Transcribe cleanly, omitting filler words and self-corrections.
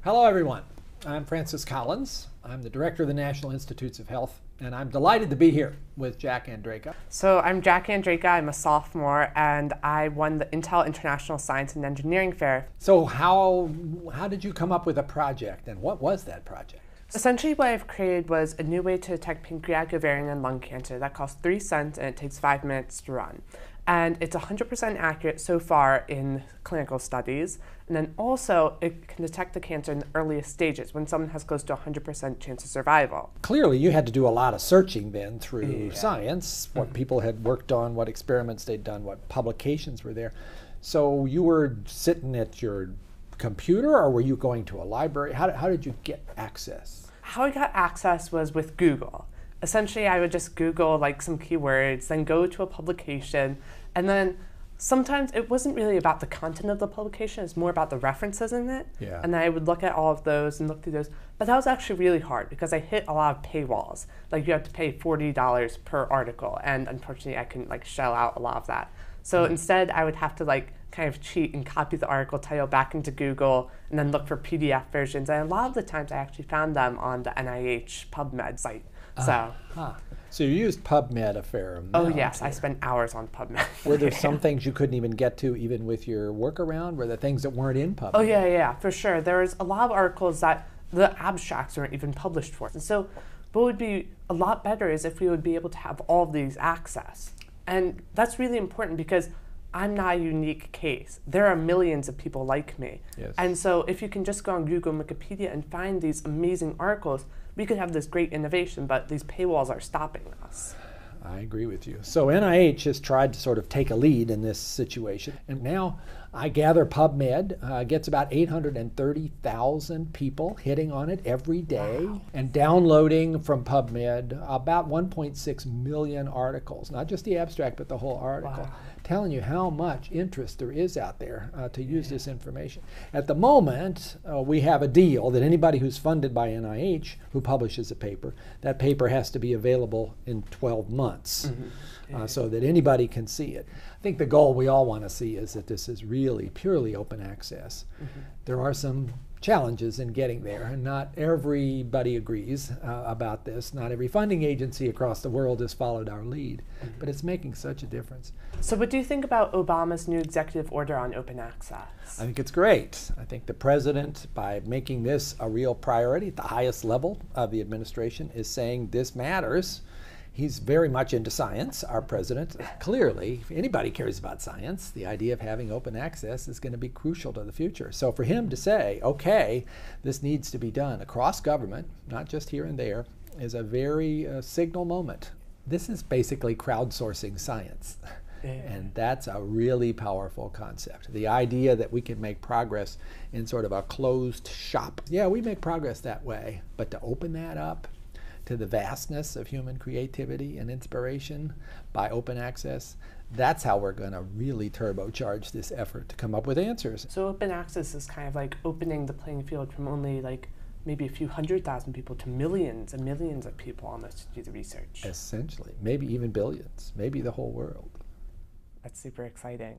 Hello everyone, I'm Francis Collins. I'm the Director of the National Institutes of Health, and I'm delighted to be here with Jack Andreyka. So I'm Jack Andreyka, I'm a sophomore, and I won the Intel International Science and Engineering Fair. So how did you come up with a project, and what was that project? Essentially what I've created was a new way to detect pancreatic, ovarian, and lung cancer that costs 3 cents and it takes 5 minutes to run. And it's 100% accurate so far in clinical studies. And then also it can detect the cancer in the earliest stages when someone has close to 100% chance of survival. Clearly you had to do a lot of searching then through science, what people had worked on, what experiments they'd done, what publications were there. So you were sitting at your computer, or were you going to a library? How did you get access? How I got access was with Google. Essentially, I would just Google like some keywords, then go to a publication, and then sometimes it wasn't really about the content of the publication, it's more about the references in it. Yeah. And then I would look at all of those and look through those. But that was actually really hard because I hit a lot of paywalls. Like you have to pay $40 per article, and unfortunately I couldn't like shell out a lot of that. So instead I would have to like kind of cheat and copy the article title back into Google and then look for PDF versions. And a lot of the times I actually found them on the NIH PubMed site. So you used PubMed a fair amount. Oh yes, I spent hours on PubMed. Were there some things you couldn't even get to even with your workaround? Were there things that weren't in PubMed? Oh yeah, for sure. There was a lot of articles that the abstracts weren't even published for. And so what would be a lot better is if we would be able to have all of these access. And that's really important because I'm not a unique case. There are millions of people like me. Yes. And so if you can just go on Google and Wikipedia and find these amazing articles, we could have this great innovation, but these paywalls are stopping us. I agree with you. So NIH has tried to sort of take a lead in this situation. And now I gather PubMed gets about 830,000 people hitting on it every day. Wow. And downloading from PubMed about 1.6 million articles, not just the abstract, but the whole article. Wow. Telling you how much interest there is out there to use this information. At the moment, we have a deal that anybody who's funded by NIH who publishes a paper, that paper has to be available in 12 months so that anybody can see it. I think the goal we all want to see is that this is really purely open access. There are some challenges in getting there, and not everybody agrees about this. Not every funding agency across the world has followed our lead, but it's making such a difference. So what do you think about Obama's new executive order on open access? I think it's great. I think the president, by making this a real priority at the highest level of the administration, is saying this matters. He's very much into science, our president. Clearly, if anybody cares about science, the idea of having open access is going to be crucial to the future. So for him to say, okay, this needs to be done across government, not just here and there, is a very signal moment. This is basically crowdsourcing science. And that's a really powerful concept. The idea that we can make progress in sort of a closed shop. Yeah, we make progress that way, but to open that up to the vastness of human creativity and inspiration by open access, that's how we're going to really turbocharge this effort to come up with answers. So open access is kind of like opening the playing field from only like maybe a few 100,000 people to millions and millions of people almost to do the research. Essentially, maybe even billions, maybe the whole world. That's super exciting.